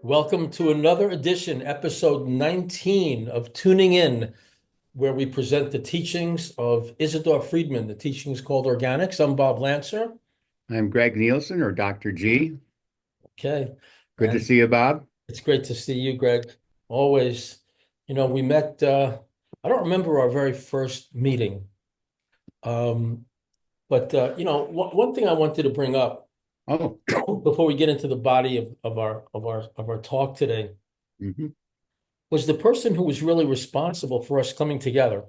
Welcome to another edition, episode 19 of Tuning In, where we present the teachings of Isidore Friedman. The teachings called Organics. I'm Bob Lancer. I'm Greg Nielsen or Dr. G. Okay. Good to And see you, Bob. it's great to see you, Greg. Always. We met, I don't remember our very first meeting. Um, but one thing I wanted to bring up Oh, before we get into the body of our talk today hmm was the person who was really responsible for us coming together.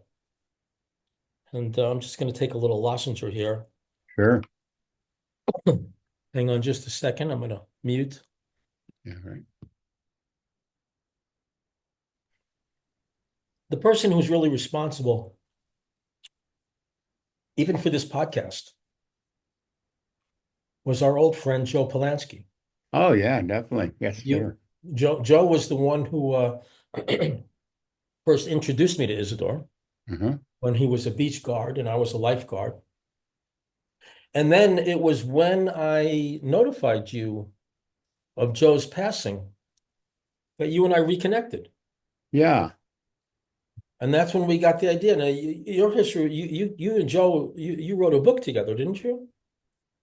And I'm just going to take a little lozenge here. sure. Hang on just a second. I'm going to mute. Yeah, right. The person who's really responsible, even for this podcast, was our old friend Joe Polanski. Oh, yeah, definitely. Yes, You, sir. Joe was the one who first introduced me to Isidore Uh-huh. when he was a beach guard and I was a lifeguard. And then it was when I notified you of Joe's passing that you and I reconnected. Yeah. And that's when we got the idea. Now, your history, you and Joe, you wrote a book together, didn't you?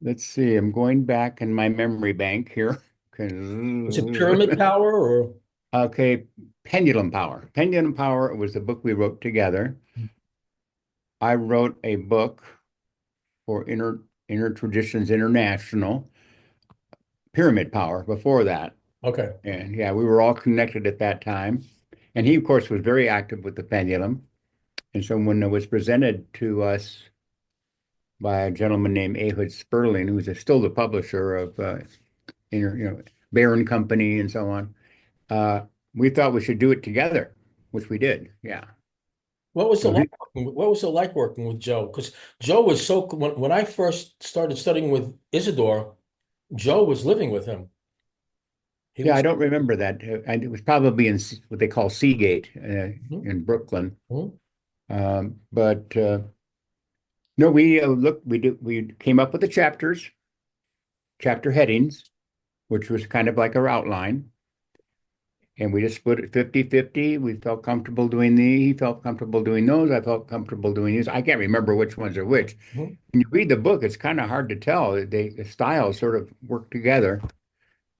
Let's see. I'm going back in my memory bank here. Was it Pyramid Power or? Okay, Pendulum Power. Pendulum Power was the book we wrote together. I wrote a book for Inner Traditions International, Pyramid Power before that. Okay. And yeah, we were all connected at that time. And he, of course, was very active with the pendulum. And so when it was presented to us by a gentleman named Ehud Sperling, who's still the publisher of Barron Company and so on, uh, we thought we should do it together, which we did. Yeah. What was it So like? What was it like working with Joe? Because Joe was so when I first started studying with Isidore, Joe was living with him. He yeah, I was. don't remember that. It was probably in what they call Seagate Mhm, in Brooklyn. mhm. But no, we came up with the chapter headings, which was kind of like our outline. And we just split it 50-50. We felt comfortable doing he felt comfortable doing those. I felt comfortable doing these. I can't remember which ones are which. Mhm. When you read the book, it's kind of hard to tell. The styles sort of work together.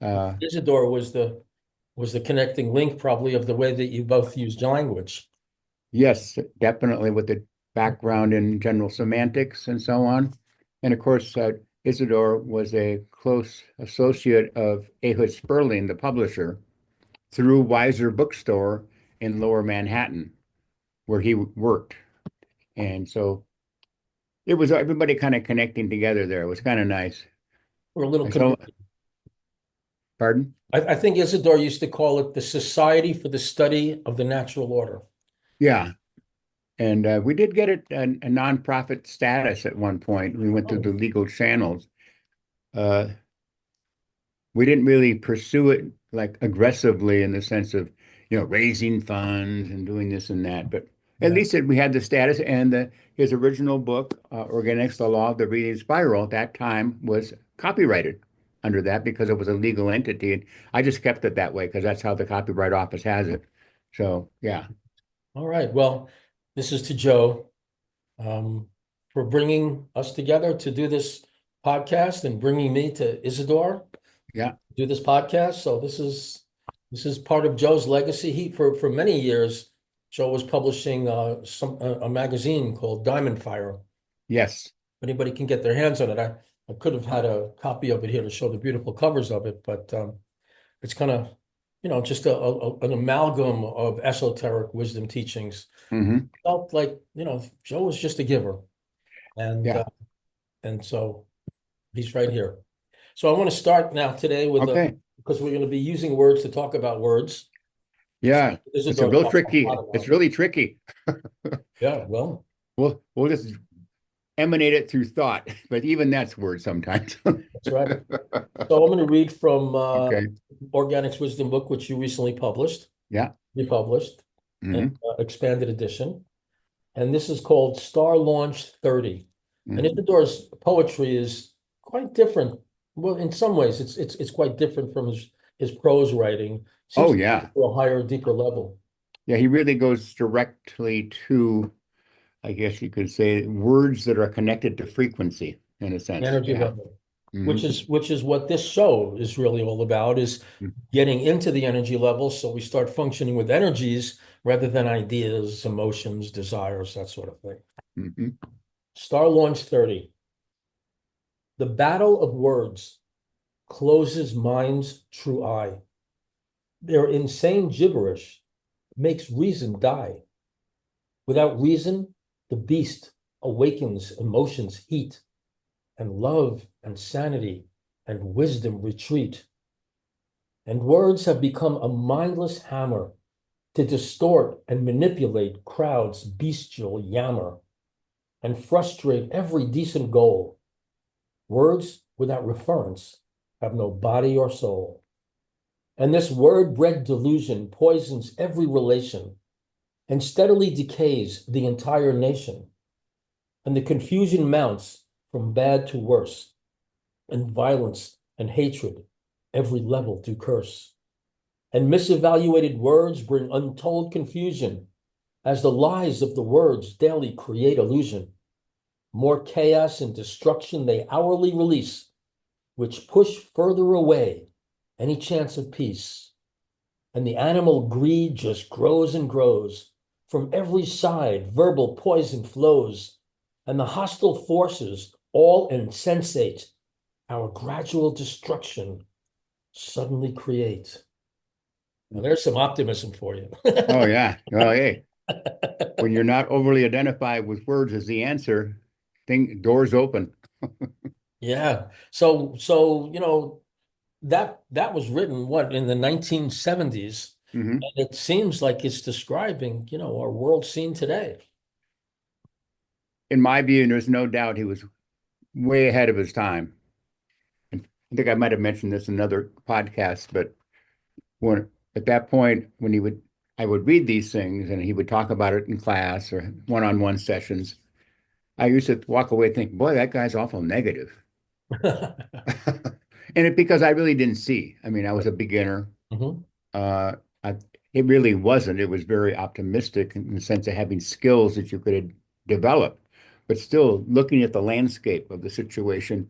Uh, Isidore was the connecting link, probably, of the way that you both used language. yes, definitely with the background in general semantics and so on. And of course, Isidore was a close associate of Ehud Sperling, the publisher, through Weiser Bookstore in Lower Manhattan, where he worked. And so it was everybody kind of connecting together there. It was kind of nice. Or a little And so, community. pardon? I think Isidore used to call it the Society for the Study of the Natural Order. Yeah. And we did get it a nonprofit status at one point. We went through Oh, the legal channels. Uh, we didn't really pursue it like aggressively in the sense of, raising funds and doing this and that. But at yeah. least we had the status and his original book, Organics, the Law of the Reading Spiral, at that time was copyrighted under that because it was a legal entity. And I just kept it that way because that's how the Copyright Office has it. So, yeah. All right. Well, this is to Joe for bringing us together to do this podcast and bringing me to Isidore Yeah. to do this podcast. So this is part of Joe's legacy. He for many years, Joe was publishing a magazine called Diamond Fire. Yes. Anybody can get their hands on it. I could have had a copy of it here to show the beautiful covers of it, but it's kind of, just an amalgam of esoteric wisdom teachings. Hmm. Felt like, Joe was just a giver. And Yeah. uh, and so he's right here. So I want to start now today Okay. because we're going to be using words to talk about words. So Yeah. It's a Isidore real talked a lot tricky. It's about. really tricky. Yeah, well, We'll just emanate it through thought, but even that's word sometimes. that's right. So I'm going to read from Okay. Organic's Wisdom book, which you recently published, Yeah. republished, and Hmm. expanded edition. And this is called Star Launch 30. And Hmm. Isidore's poetry is quite different. Well, in some ways, it's quite different from his prose writing seems Oh to yeah. go to a higher, deeper level. Yeah, he really goes directly to, I guess you could say, words that are connected to frequency in a sense. Energy Yeah. level, Hmm. which is what this show is really all about, is getting into the energy level so we start functioning with energies rather than ideas, emotions, desires, that sort of thing. Hmm. Star Launch 30. The battle of words closes mind's true eye. Their insane gibberish makes reason die. Without reason, the beast awakens emotions' heat, and love and sanity and wisdom retreat. And words have become a mindless hammer to distort and manipulate crowds' bestial yammer and frustrate every decent goal. Words without reference have no body or soul. And this word-bred delusion poisons every relation and steadily decays the entire nation. And the confusion mounts from bad to worse, and violence and hatred every level do curse. And misevaluated words bring untold confusion, as the lies of the words daily create illusion. More chaos and destruction they hourly release, which push further away any chance of peace. And the animal greed just grows and grows. From every side, verbal poison flows, and the hostile forces, all insensate, our gradual destruction suddenly create. Now, there's some optimism for you. Oh yeah. Well, hey, when you're not overly identified with words as the answer, doors open. Yeah. So, that was written what in the 1970s, Hmm. and it seems like it's describing, our world scene today. In my view, and there's no doubt he was way ahead of his time. And I think I might have mentioned this in another podcast, but when at that point when I would read these things and he would talk about it in class or one-on-one sessions, I used to walk away thinking, boy, that guy's awful negative. And it because I really didn't see. I mean, I was a beginner. Mhm. Uh, I, it really wasn't. It was very optimistic in the sense of having skills that you could develop, but still looking at the landscape of the situation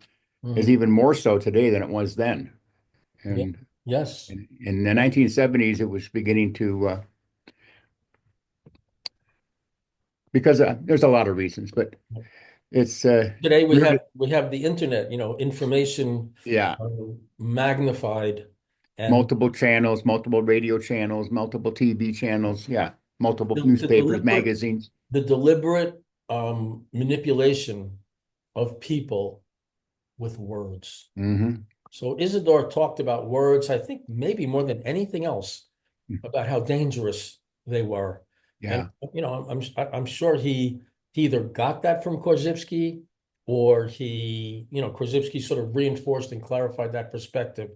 is Mhm. even more so today than it was then. Yeah. And Yes. in the 1970s, it was beginning to because there's a lot of reasons, but it's Today we really, have the internet, information yeah, uh, magnified, and multiple channels, multiple radio channels, multiple TV channels, yeah, multiple the newspapers, deliberate magazines. the deliberate manipulation of people with words. Hmm. So Isidore talked about words, I think maybe more than anything else, about how dangerous they were. And Yeah. I'm sure he either got that from Korzybski, or Korzybski sort of reinforced and clarified that perspective.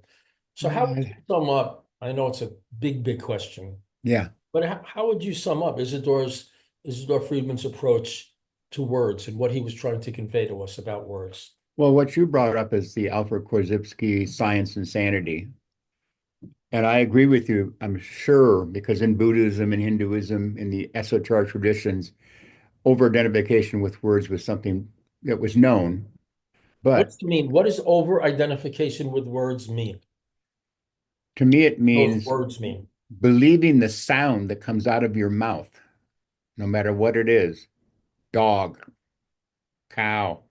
So how would Uh, you sum up? I know it's a big, big question, yeah. but how would you sum up Isidore Friedman's approach to words and what he was trying to convey to us about words? Well, what you brought up is the Alfred Korzybski Science and Sanity. And I agree with you, I'm sure, because in Buddhism and Hinduism, in the esoteric traditions, over-identification with words was something that was known. What But does it mean? What does over-identification with words mean? to me, it Those means words mean. believing the sound that comes out of your mouth, no matter what it is, dog, cow,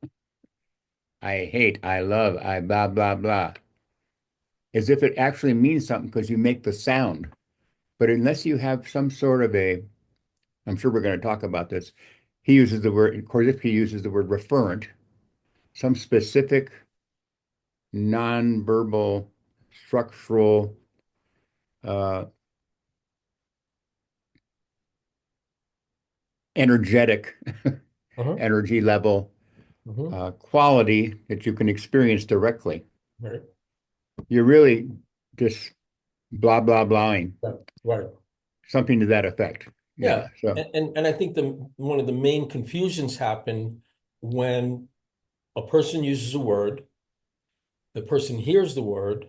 I hate, I love, I blah, blah, blah, as if it actually means something because you make the sound. But unless you have some sort of I'm sure we're going to talk about this. He uses the word, Korzybski uses the word referent, some specific nonverbal, structural, uh, energetic Uh-huh. energy level Hmm. quality that you can experience directly. Right. You're really just blah, blah, blahing, Right. Right. something to that effect. Yeah. Yeah. So, And I think one of the main confusions happen when a person uses a word, the person hears the word,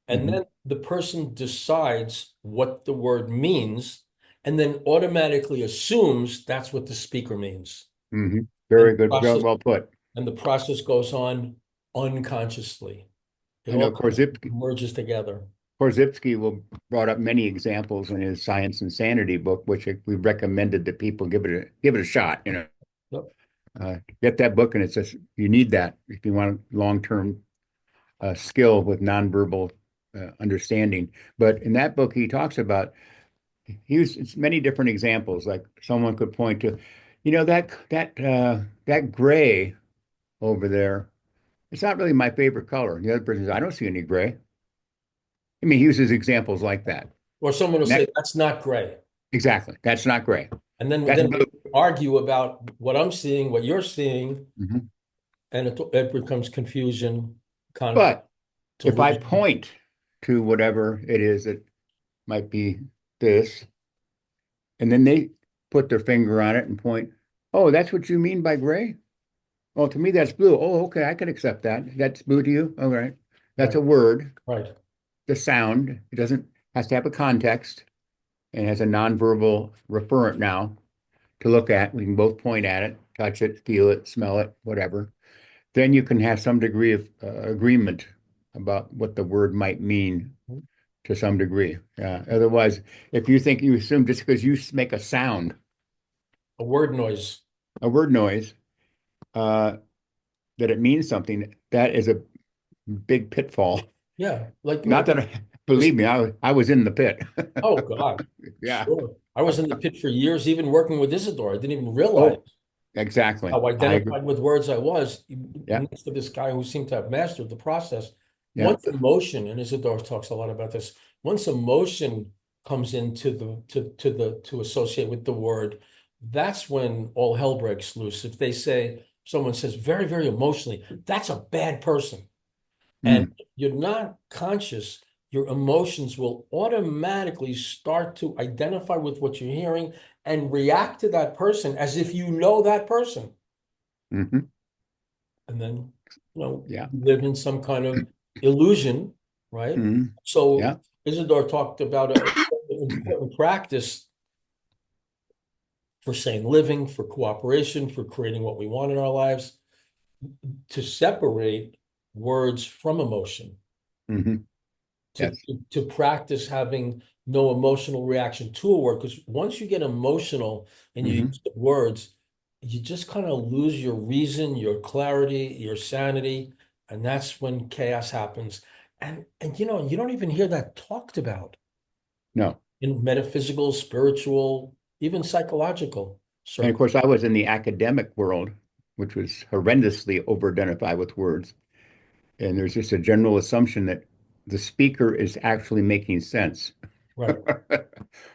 and mhm. then the person decides what the word means and then automatically assumes that's what the speaker means. Hmm. And Very the good. process, Well put. and the process goes on unconsciously. It I all know kind of merges together. Korzybski will brought up many examples in his Science and Sanity book, which we recommended that people give it a shot. Yep. Get that book, and it's just you need that if you want long-term skill with nonverbal understanding. But in that book, he talks about he uses many different examples. Like someone could point to, that gray over there. It's not really my favorite color. The other person says, I don't see any gray. I mean, he uses examples like that. Or someone will And say, that that's not gray. exactly. That's not gray. And then, That's then blue. we argue about what I'm seeing, what you're seeing, Mhm. and it becomes confusion, conflict, But if I delusion. point to whatever it is that might be this, and then they put their finger on it and point, oh, that's what you mean by gray? Oh, to me, that's blue. Oh, okay, I can accept that. That's blue to you? All right. That's Right, a word. right. The sound, it doesn't, has to have a context and has a nonverbal referent now to look at. We can both point at it, touch it, feel it, smell it, whatever. Then you can have some degree of agreement about what the word might mean to some degree. Otherwise, if you think you assume just because you make a sound, A word noise. a word noise, uh, that it means something, that is a big pitfall. Yeah, Not that this. believe me, I was in the pit. Oh God, Yeah. sure. I was in the pit for years, even working with Isidore. I didn't even realize Oh, exactly. how I agree. identified with words I was Yeah. next to this guy who seemed to have mastered the process. Yeah. Once emotion, and Isidore talks a lot about this, once emotion comes into to associate with the word, that's when all hell breaks loose. If they say someone says very, very emotionally, that's a bad person. And Mm, if you're not conscious, your emotions will automatically start to identify with what you're hearing and react to that person as if you know that person. hmm. And then, Yeah. live in some kind of illusion, right? Mm, So yeah. Isidore talked about an important practice for sane living, for cooperation, for creating what we want in our lives, to separate words from emotion. Hmm. to, Yes. to practice having no emotional reaction to a word. Because once you get emotional and you Hmm. use the words, you just kind of lose your reason, your clarity, your sanity, and that's when chaos happens. And you don't even hear that talked about No. in metaphysical, spiritual, even psychological And of circles. course, I was in the academic world, which was horrendously over-identified with words. And there's just a general assumption that the speaker is actually making sense. Right,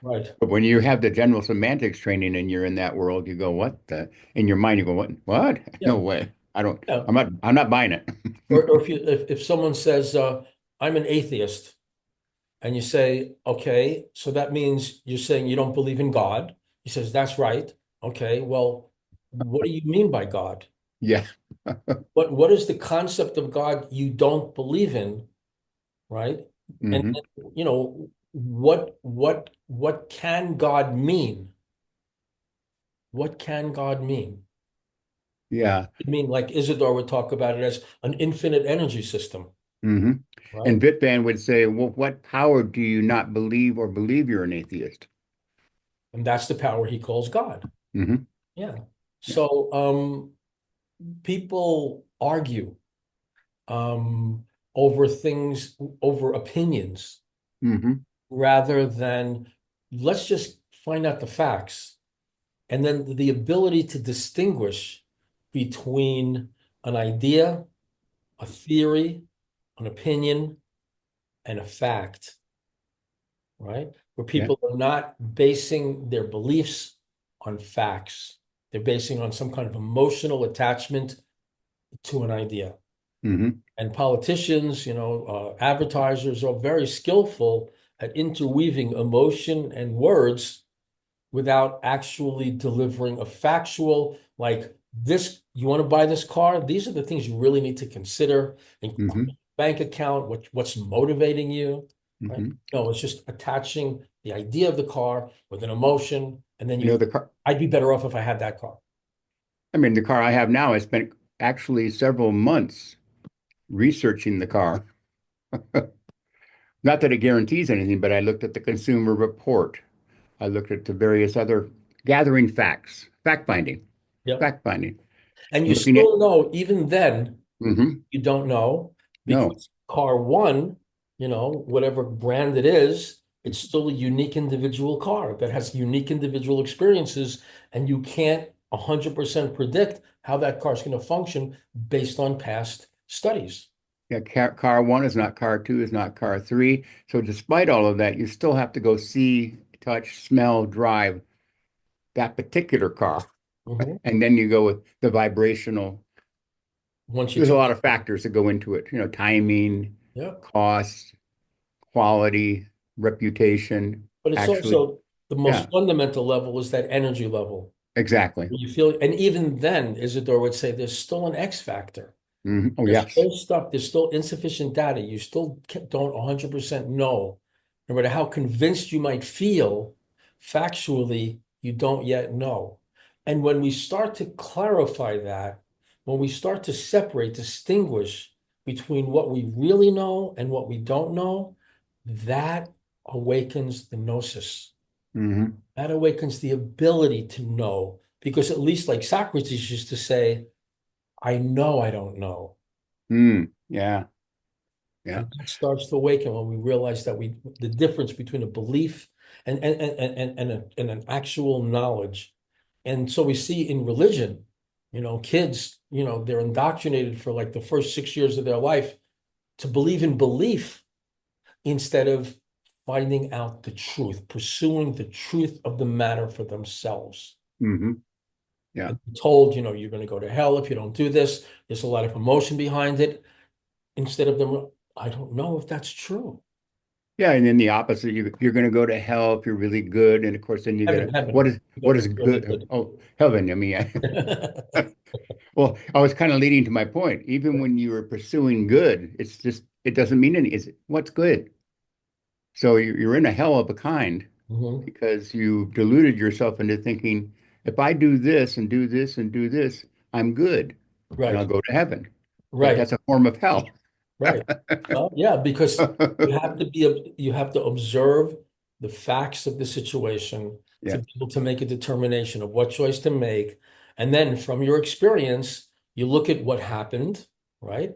right. But when you have the general semantics training and you're in that world, you go, what the? In your mind, you go, what? What? Yeah, No way. I don't, yeah. I'm not buying it. Or if someone says, I'm an atheist, and you say, okay, so that means you're saying you don't believe in God. He says, that's right. Okay, well, what do you mean by God? Yeah. What is the concept of God you don't believe in, right? And Hmm. what can God mean? What can God mean? Yeah. I mean, like Isidore would talk about it as an infinite energy system, Hmm. right? And Vitban would say, well, what power do you not believe or believe you're an atheist? And that's the power he calls God. Hmm. Yeah. Yeah. So people argue um, over things, over opinions, Hmm. rather than let's just find out the facts. And then the ability to distinguish between an idea, a theory, an opinion, and a fact, right? Where Yeah. people are not basing their beliefs on facts. They're basing on some kind of emotional attachment to an idea. Hmm. And politicians, advertisers are very skillful at interweaving emotion and words without actually delivering a factual, like this, you want to buy this car? These are the things you really need to consider and Hmm. bank account, what's motivating you. right? Mhm. No, it's just attaching the idea of the car with an emotion, and then You know, you, the car, I'd be better off if I had that car. I mean, the car I have now, I spent actually several months researching the car. Not that it guarantees anything, but I looked at the consumer report. I looked at the various other gathering facts, Yep. fact finding, And you looking at, still know, even then, hmm you don't know no, because car one, whatever brand it is, it's still a unique individual car that has unique individual experiences, and you can't 100% predict how that car is going to function based on past studies. yeah, car one is not car two, is not car three. So despite all of that, you still have to go see, touch, smell, drive that particular car. Mhm. And then you go with the vibrational. Once you There's a touch lot of factors that go into it, timing, yeah. cost, quality, reputation, But it's actually. also the most Yeah, fundamental level is that energy level. exactly. You feel, and even then, Isidore would say there's still an X factor. Oh, There's yes. still stuff, there's still insufficient data. You still don't 100% know. No matter how convinced you might feel, factually, you don't yet know. And when we start to clarify that, when we start to separate, distinguish between what we really know and what we don't know, that awakens the gnosis. hmm That awakens the ability to know. Because at least like Socrates used to say, I know I don't know. Yeah, yeah. And that starts to awaken when we realize that the difference between a belief and an actual knowledge. And so we see in religion, kids, they're indoctrinated for like the first 6 years of their life to believe in belief instead of finding out the truth, pursuing the truth of the matter for themselves. hmm Yeah. And told, you're going to go to hell if you don't do this. There's a lot of emotion behind it. Instead of them, I don't know if that's true. Yeah, and then the opposite, you're going to go to hell if you're really good, and of course, then you get Heaven, a what heaven. is You go what to is really good? good. Oh, heaven. I mean, well, I was kind of leading to my point. Even when you are pursuing good, it's just it doesn't mean any. It's what's good. So you're in a hell of a kind Mhm. because you deluded yourself into thinking, if I do this and do this and do this, I'm good and I'll Right, go to heaven. But right, that's a form of hell. right. Well, yeah, because you have to observe the facts of the situation to Yeah. be able to make a determination of what choice to make. And then from your experience, you look at what happened, right?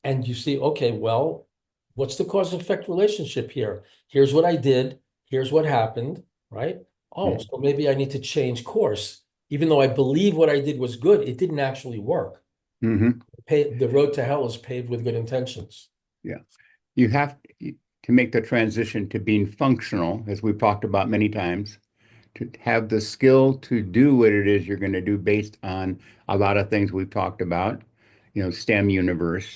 And you see, okay, well, what's the cause and effect relationship here? Here's what I did, here's what happened, right? Oh, so maybe I need to change course. Even though I believe what I did was good, it didn't actually work. hmm The road to hell is paved with good intentions. Yeah. You have to make the transition to being functional, as we've talked about many times, to have the skill to do what it is you're going to do based on a lot of things we've talked about, STEM universe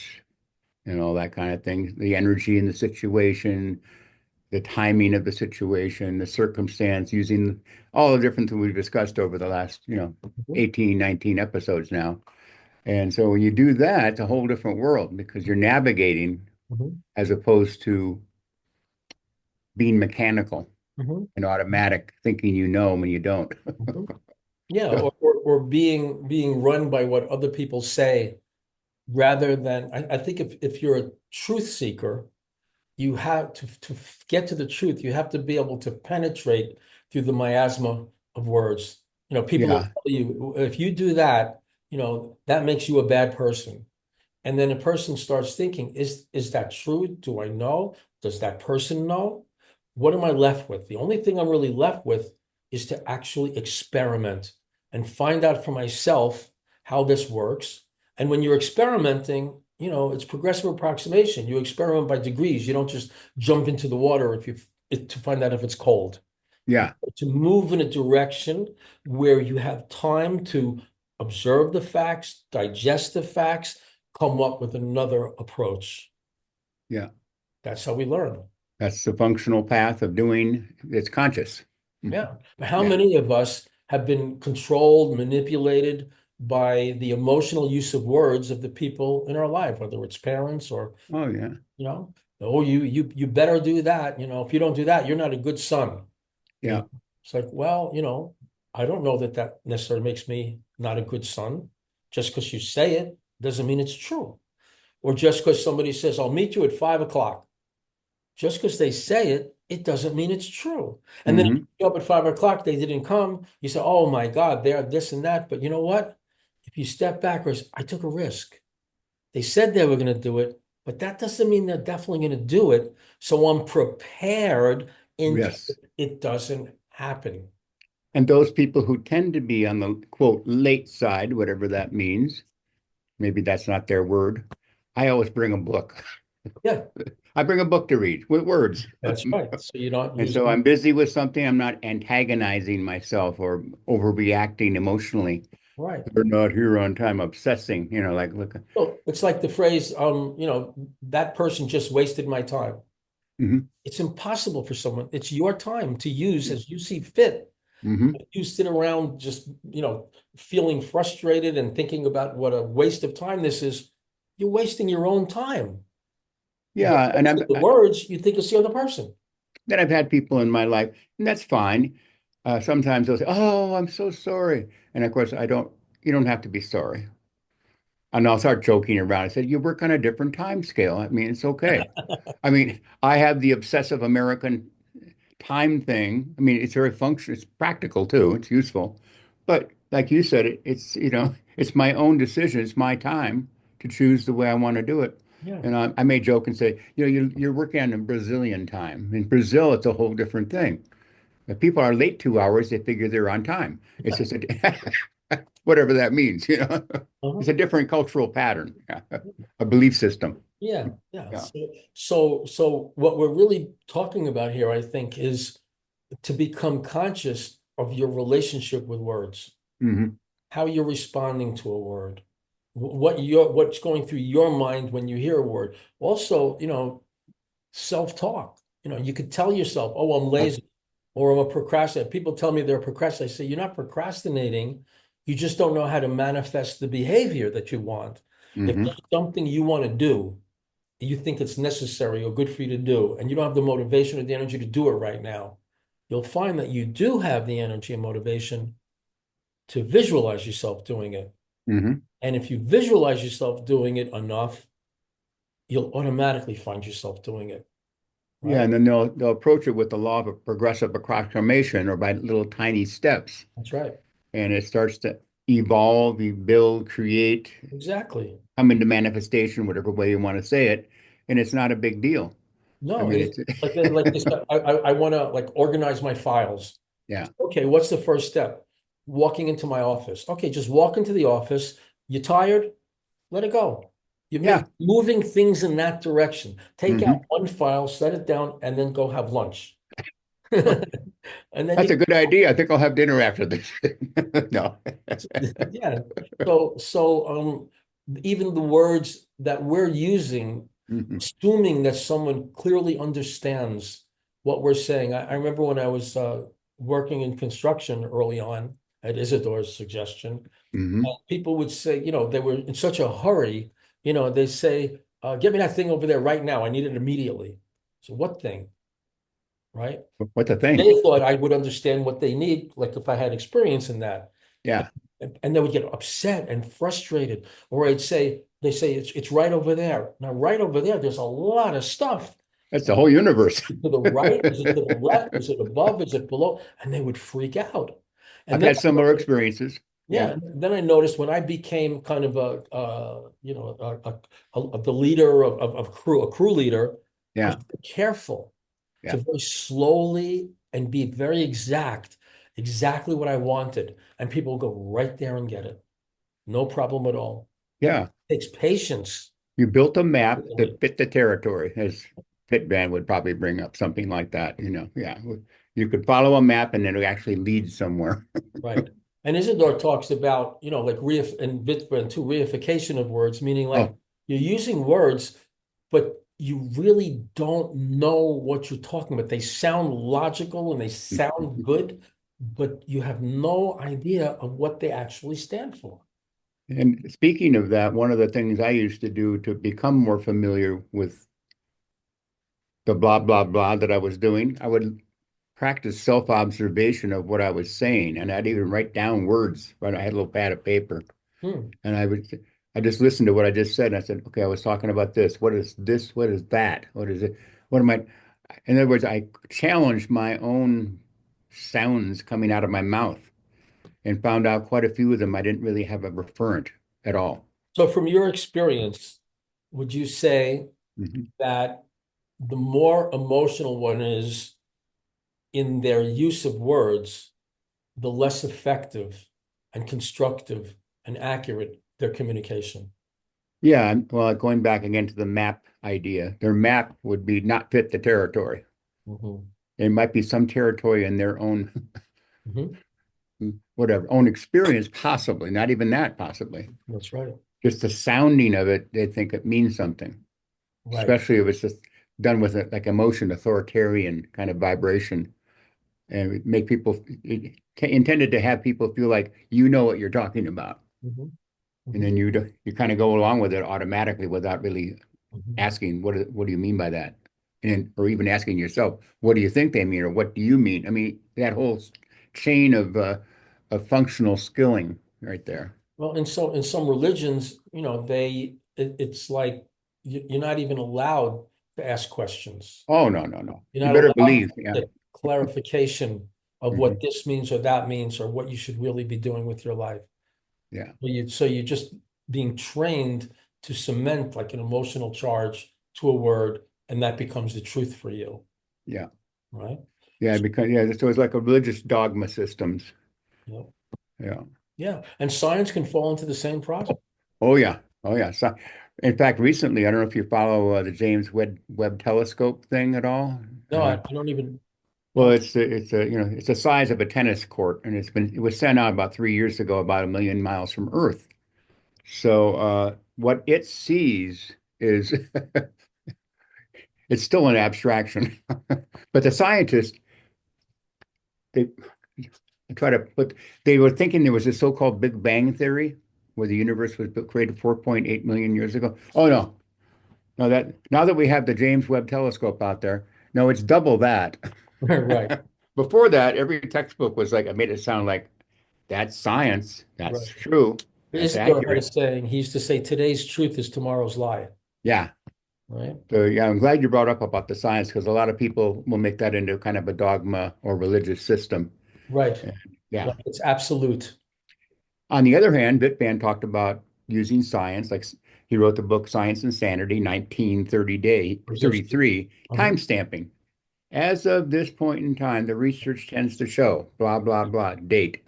and all that kind of thing, the energy in the situation, the timing of the situation, the circumstance, using all the different things we've discussed over the last, Mhm, 18, 19 episodes now. And so when you do that, it's a whole different world because you're navigating mhm, as opposed to being mechanical mhm, and automatic, thinking you know when you don't. mhm. Yeah, So, or being run by what other people say rather than I think if you're a truth seeker, you have to get to the truth, you have to be able to penetrate through the miasma of words. People will yeah, tell you if you do that, that makes you a bad person. And then a person starts thinking, is that true? Do I know? Does that person know? What am I left with? The only thing I'm really left with is to actually experiment and find out for myself how this works. And when you're experimenting, it's progressive approximation. You experiment by degrees. You don't just jump into the water to find out if it's cold. yeah, To move in a direction where you have time to observe the facts, digest the facts, come up with another approach. yeah. That's how we learn. That's the functional path of doing it's conscious. Yeah. But how Yeah. many of us have been controlled, manipulated by the emotional use of words of the people in our life, whether it's parents or, Oh, yeah. you know, Oh, you better do that. If you don't do that, you're not a good son. Yeah. It's like, well, I don't know that that necessarily makes me not a good son. Just because you say it doesn't mean it's true. Or just because somebody says, I'll meet you at 5 o'clock. Just because they say it, it doesn't mean it's true. And then Hmm. you up at 5 o'clock, they didn't come. You say, oh my God, they're this and that. But you know what? If you step backwards, I took a risk. They said they were going to do it, but that doesn't mean they're definitely going to do it. So I'm prepared in case Yes. it doesn't happen. And those people who tend to be on the quote late side, whatever that means, maybe that's not their word. I always bring a book. Yeah, I bring a book to read with words. that's right. So you're not And so using, I'm busy with something. I'm not antagonizing myself or overreacting emotionally. right. We're not here on time, obsessing, like, look. So it's like the phrase, that person just wasted my time. Hmm. It's impossible for someone. It's your time to use as you see fit. Hmm. If you sit around just, feeling frustrated and thinking about what a waste of time this is, you're wasting your own time. But Yeah. And the words, you think it's the other person. then I've had people in my life, and that's fine. Sometimes they'll say, "Oh, I'm so sorry," and of course, you don't have to be sorry. And I'll start joking around. I said, "You work on a different time scale. I mean, it's okay." I mean, I have the obsessive American time thing. I mean, it's very functional. It's practical too. It's useful. But like you said, it's my own decision. It's my time to choose the way I want to do it. Yeah. And I may joke and say, you're working on a Brazilian time. In Brazil, it's a whole different thing. If people are late 2 hours, they figure they're on time. It's just whatever that means. Uh-huh. It's a different cultural pattern, a belief system. Yeah. Yeah. Yeah. So what we're really talking about here, I think, is to become conscious of your relationship with words, Hmm. how you're responding to a word, what's going through your mind when you hear a word. Also, self-talk. You could tell yourself, "Oh, I'm Oh, lazy," or "I'm a procrastinator." People tell me they're procrastinating. I say, "You're not procrastinating. You just don't know how to manifest the behavior that you want. If hmm. there's something you want to do, you think it's necessary or good for you to do, and you don't have the motivation or the energy to do it right now, you'll find that you do have the energy and motivation to visualize yourself doing it. Hmm. And if you visualize yourself doing it enough, you'll automatically find yourself doing it, Yeah, right? and then they'll approach it with the law of progressive approximation or by little tiny steps, That's right. and it starts to evolve, build, create, Exactly. come into manifestation, whatever way you want to say it, and it's not a big deal. I No, mean, it's it's like this. I want to like organize my files. yeah, Okay, what's the first step? Walking into my office. Okay, just walk into the office. You're tired? Let it go. yeah. Moving things in that direction. Take out Hmm. one file, set it down, and then go have lunch. And then That's you, a good idea. I think I'll have dinner after this. No. yeah. So even the words that we're using, Hmm. assuming that someone clearly understands what we're saying. I remember when I was working in construction early on at Isidore's suggestion, Hmm. people would say, they were in such a hurry, they say, get me that thing over there right now. I need it immediately. So what thing, right? What the thing? They thought I would understand what they need, like if I had experience in that. Yeah, And they would get upset and frustrated. Or they say it's right over there. Now, right over there, there's a lot of stuff. that's the whole universe. To the right? Is it to the left? Is it above? Is it below? And they would freak out. I've And then, had similar experiences. yeah, Yeah, and then I noticed when I became kind of the leader a crew leader, I was yeah, careful to yeah, very slowly and be very exactly what I wanted. And people will go right there and get it. No problem at all. But yeah. it takes patience. You built a map that fit the territory, as Fitban would probably bring up something like that. Yeah. You could follow a map and it actually leads somewhere. Right. And Isidore talks about, like and Wittgenstein too, reification of words, meaning like Oh, you're using words, but you really don't know what you're talking about. They sound logical and they sound good, but you have no idea of what they actually stand for. and speaking of that, one of the things I used to do to become more familiar with the blah, blah, blah that I was doing, I would practice self-observation of what I was saying. And I'd even write down words, right? I had a little pad of paper Hmm. and I just listened to what I just said. And I said, okay, I was talking about this. What is this? What is that? What is it? What am I? In other words, I challenged my own sounds coming out of my mouth and found out quite a few of them I didn't really have a referent at all. So from your experience, would you say Mhm. that the more emotional one is in their use of words, the less effective and constructive and accurate their communication? Yeah, well, going back again to the map idea, their map would be not fit the territory. Hmm. It might be some territory in their own, Hmm. whatever, own experience, possibly, not even that, possibly. That's right. Just the sounding of it, they think it means something, Right. especially if it's just done with it like emotion, authoritarian kind of vibration, and make people intended to have people feel like you know what you're talking about. Hmm. And Hmm. then you kind of go along with it automatically without really Hmm. asking what do you mean by that, and or even asking yourself what do you think they mean or what do you mean. I mean that whole chain of functional skilling right there. Well, in some religions, it's like you're not even allowed to ask questions. Oh, no, no, no, You're you not better allowed to believe. Yeah. get clarification of what Hmm. this means or that means or what you should really be doing with your life. Yeah. So you're just being trained to cement like an emotional charge to a word, and that becomes the truth for you, Yeah. right? Yeah, because yeah, so it's like a religious dogma systems. Yeah. Yeah. Yeah. And science can fall into the same process. Oh yeah. Oh yeah. So in fact, recently, I don't know if you follow the James Webb Telescope thing at all. No, I don't even Well, know. it's a it's the size of a tennis court, and it was sent out about 3 years ago, about 1 million miles from Earth. So what it sees is it's still an abstraction, but the scientists they try to put they were thinking there was a so-called Big Bang theory where the universe was created 4.8 million years ago. Oh no, no that now that we have the James Webb Telescope out there, no, it's double that. Right, Before that, every textbook was like, I made it sound like that's science, that's right. true, that's Isidore had a accurate. saying. He used to say, "Today's truth is tomorrow's lie." Yeah. Right? So yeah, I'm glad you brought up about the science because a lot of people will make that into kind of a dogma or religious system. Right. And, yeah. Right. It's absolute. On the other hand, Wittmann talked about using science, like he wrote the book Science and Sanity, 1933, Mhm. time stamping. As of this point in time, the research tends to show blah, blah, blah, date.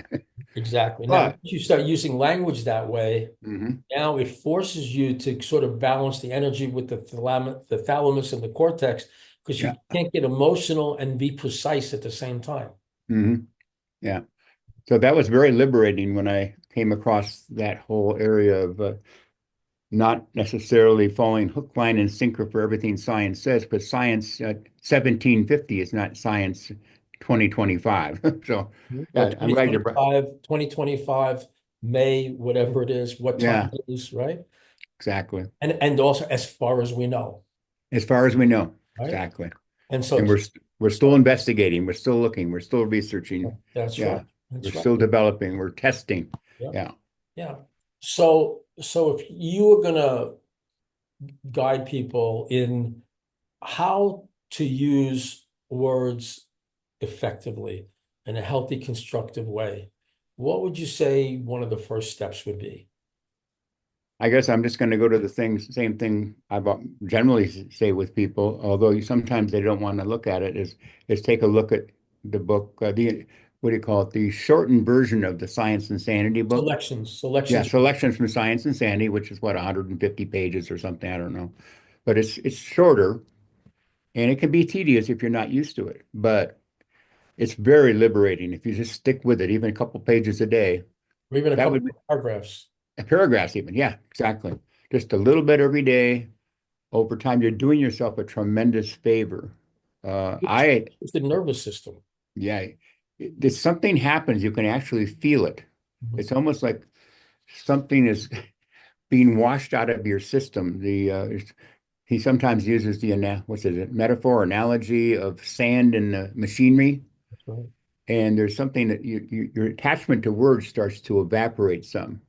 Exactly. Now, once But you start using language that way, mhm, now it forces you to sort of balance the energy with the thalamus and the cortex, because you yeah, can't get emotional and be precise at the same time. mhm, yeah. So that was very liberating when I came across that whole area of not necessarily falling hook, line, and sinker for everything science says, but science 1750 is not science 2025. So, Well, yeah, I'm glad you brought. 2025, May, whatever it is, what time Yeah, it is, right? exactly. And also as far as we know, As far as we know, right? exactly. And And so we're still investigating, we're still looking, we're still researching. that's right. Yeah, we're That's right. still developing, we're testing. Yeah. Yeah. Yeah. So if you were gonna guide people in how to use words effectively in a healthy, constructive way, what would you say one of the first steps would be? I guess I'm just going to go to the same thing I generally say with people, although sometimes they don't want to look at it, is take a look at the book, what do you call it, the shortened version of the Science and Sanity book. Yeah, Selections. selections from Science and Sanity, which is what 150 pages or something, I don't know. But it's shorter and it can be tedious if you're not used to it, but it's very liberating if you just stick with it, even a couple pages a day. Or even a That couple would be of paragraphs. paragraphs even. Yeah, exactly. Just a little bit every day over time, you're doing yourself a tremendous favor. I, It's the nervous system. yeah, if something happens, you can actually feel it. Mhm. It's almost like something is being washed out of your system. he sometimes uses the what's it, metaphor, analogy of sand and machinery. That's right. And there's something that your attachment to words starts to evaporate some.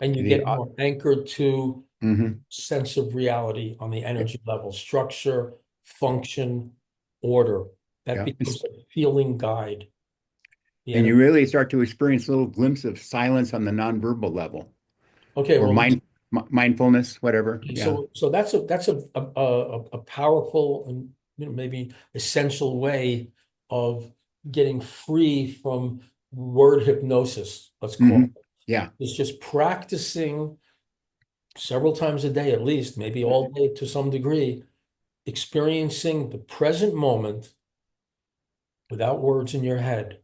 And you The get more anchored to mhm, sense of reality on the yeah, energy level, structure, function, order. That yeah. becomes a feeling guide. The And you energy. really start to experience little glimpses of silence on the nonverbal level Okay, or well, mindfulness, whatever. Yeah. so that's a powerful and maybe essential way of getting free from word hypnosis, let's call Hmm. it. Yeah. It's just practicing several times a day, at least, maybe all day to some degree, experiencing the present moment without words in your head,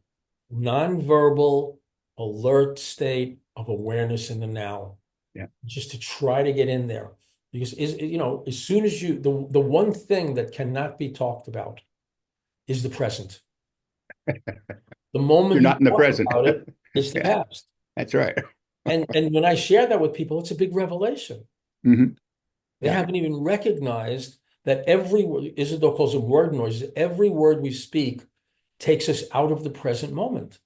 nonverbal, alert state of awareness in the now, Yeah. just to try to get in there. Because as soon as the one thing that cannot be talked about is the present. The You're moment you not in the talk present. about it, it's the Yeah. past. That's right. And when I share that with people, it's a big revelation. Hmm. They Yeah. haven't even recognized that every word, Isidore calls them word noises, every word we speak takes us out of the present moment.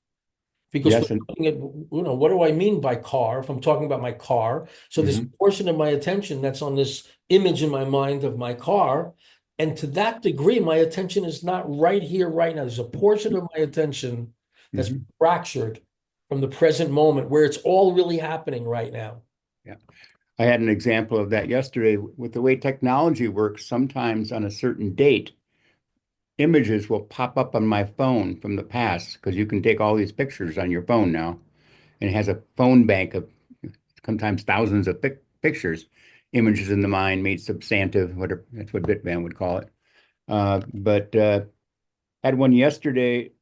Because we're Yes. And looking at, what do I mean by car? If I'm talking about my car, so there's a hmm portion of my attention that's on this image in my mind of my car. And to that degree, my attention is not right here, right now. There's a portion of my attention that's hmm fractured from the present moment where it's all really happening right now. Yeah. I had an example of that yesterday with the way technology works. Sometimes on a certain date, images will pop up on my phone from the past because you can take all these pictures on your phone now, and it has a phone bank of sometimes thousands of pictures, images in the mind made substantive, whatever that's what Bitman would call it. But had one yesterday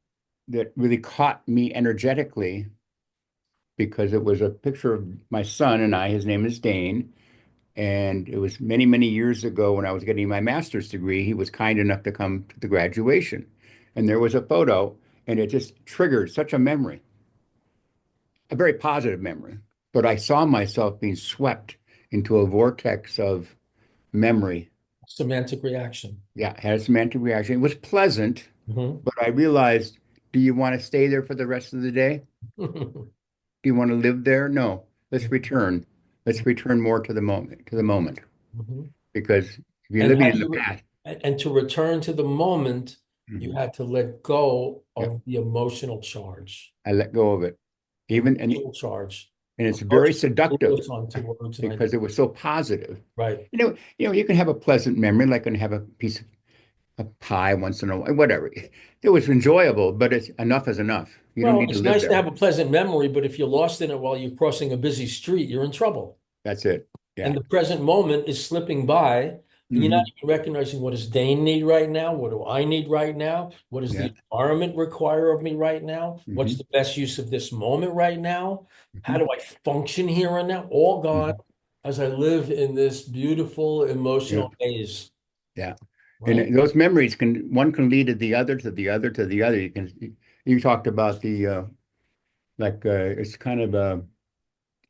that really caught me energetically because it was a picture of my son and I. His name is Dane. And it was many, many years ago when I was getting my master's degree. He was kind enough to come to the graduation. And there was a photo, and it just triggered such a memory, a very positive memory. But I saw myself being swept into a vortex of memory. Semantic reaction. Yeah, it had a semantic reaction. It was pleasant, Mhm. but I realized, do you want to stay there for the rest of the day? Do you want to live there? No. Let's return. Let's return more to the moment. Mhm. Because if you're And living how in do the you, past, and to return to the moment, you mhm, had to let go yeah, of the emotional charge. I let go of it. Even Emotional charge. and it's very Emotional seductive influence onto words and because ideas. it was so positive. Right. You can have a pleasant memory, like and have a piece of a pie once in a while, whatever. It was enjoyable, but it's enough is enough. You don't Well, need to it's live nice to there. have a pleasant memory, but if you're lost in it while you're crossing a busy street, you're in trouble. That's it. And Yeah. the present moment is slipping by, and you're not Hmm. even recognizing what does Dane need right now? What do I need right now? What does Yeah. the environment require of me right now? What's Hmm. the best use of this moment right now? How Hmm. do I function here and now? All gone Hmm. as I live in this beautiful Yeah. emotional maze, Yeah. right? And those memories can one can lead to the other, to the other, to the other. You talked about the it's kind of a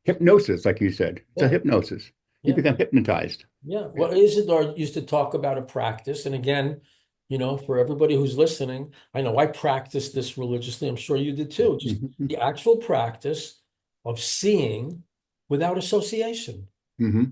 hypnosis, like you said. It's a Yeah, hypnosis. You yeah. become hypnotized. Yeah, Yeah. well, Isidore used to talk about a practice. And again, for everybody who's listening, I know I practice this religiously. I'm sure you did too. Just Hmm. the actual practice of seeing without association. Hmm.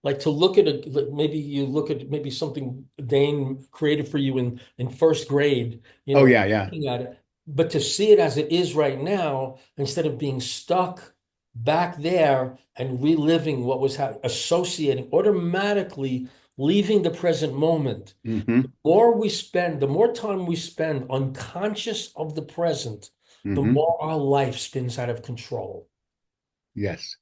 Like to look at like maybe you look at maybe something Dane created for you in first grade, Oh yeah, yeah. looking at it, but to see it as it is right now instead of being stuck back there and reliving what was associating, automatically leaving the present moment. Hmm. The more time we spend unconscious of the present, the Hmm. more our life spins out of control. Yes,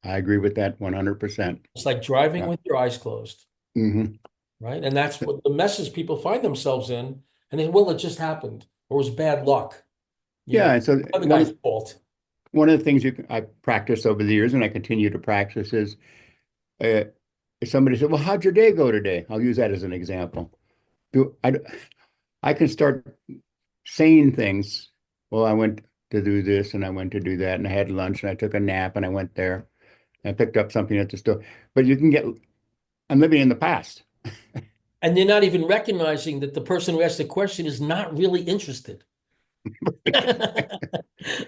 I agree with that 100%. It's like driving Yeah. with your eyes closed. Hmm. Right? And that's what the messes people find themselves in. And then, well, it just happened, or it was bad luck. Yeah, and so Other guy's fault. one of the things I practiced over the years, and I continue to practice, is uh, if somebody said, "Well, how'd your day go today?" I'll use that as an example. Do I can start saying things. Well, I went to do this, and I went to do that, and I had lunch, and I took a nap, and I went there, and I picked up something at the store. But you can get I'm living in the past. And you're not even recognizing that the person who asked the question is not really interested.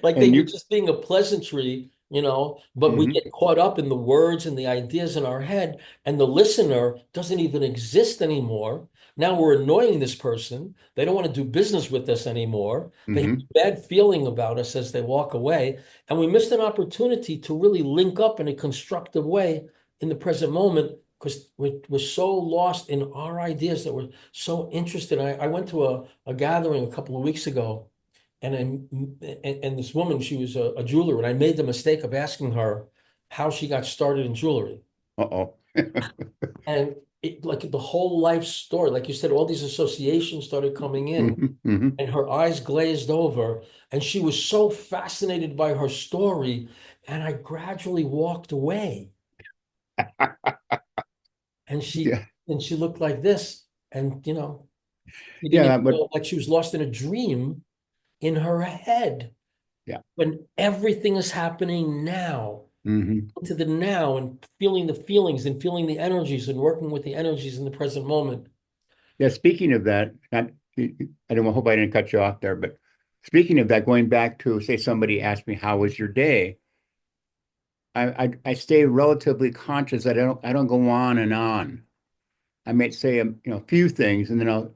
Like they And were you, just being a pleasantry, but we mhm, get caught up in the words and the ideas in our head, and the listener doesn't even exist anymore. Now we're annoying this person. They don't want to do business with us anymore. They have mhm, a bad feeling about us as they walk away. And we missed an opportunity to really link up in a constructive way in the present moment because we're so lost in our ideas that we're so interested. I went to a gathering a couple of weeks ago and and this woman, she was a jeweler, and I made the mistake of asking her how she got started in jewelry. uh-oh. And it like the whole life story, like you said, all these associations started coming in, Mhm, mhm. and her eyes glazed over, and she was so fascinated by her story, and I gradually walked away, and Yeah, she looked like this, and she yeah, didn't even that would, know, like she was lost in a dream in her head yeah. when everything is happening now. Hmm. To the now and feeling the feelings and feeling the energies and working with the energies in the present moment. Yeah, speaking of that, not, I don't hope I didn't cut you off there, but speaking of that, going back to say somebody asked me, how was your day? I stay relatively conscious that I don't go on and on. I might say a few things and then I'll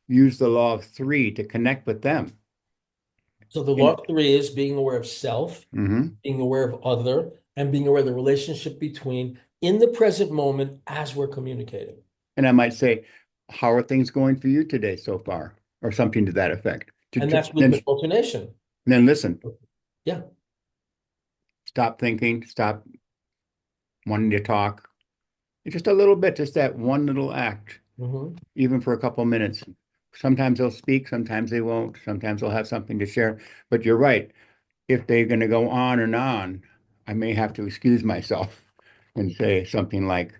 use the law of three to connect with them. So the law And of three is being aware of self, mhm. being aware of other, and being aware of the relationship between in the present moment as we're communicating. And I might say, how are things going for you today so far? Or something to that effect. And that's with Then, the alternation. then listen, Yeah. stop thinking, stop wanting to talk. Just a little bit, just that one little act, Hmm. even for a couple minutes. Sometimes they'll speak, sometimes they won't, sometimes they'll have something to share. But you're right. If they're going to go on and on, I may have to excuse myself and say something like,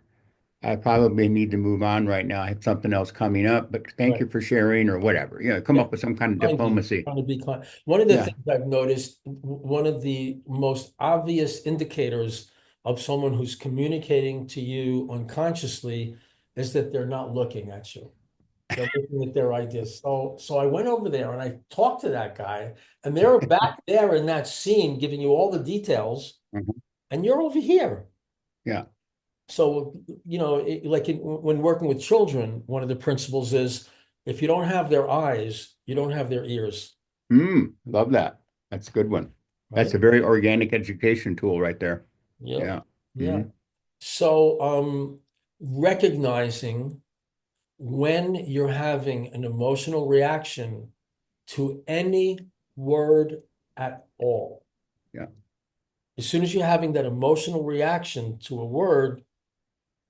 I probably need to move on right now. I have something else coming up, but thank Right. you for sharing or whatever. Come Yeah. up with some kind of Kindly, diplomacy. trying to be kind. One of the Yeah. things I've noticed, one of the most obvious indicators of someone who's communicating to you unconsciously is that they're not looking at you. They're looking at their ideas. So I went over there and I talked to that guy, and they're back there in that scene giving you all the details, Mhm. and you're over here. Yeah. So, when working with children, one of the principles is if you don't have their eyes, you don't have their ears, Love that. That's a good one. That's right? a very organic education tool right there. Yep. Yeah. Yeah. Hmm. So, recognizing when you're having an emotional reaction to any word at all. Yeah. As soon as you're having that emotional reaction to a word,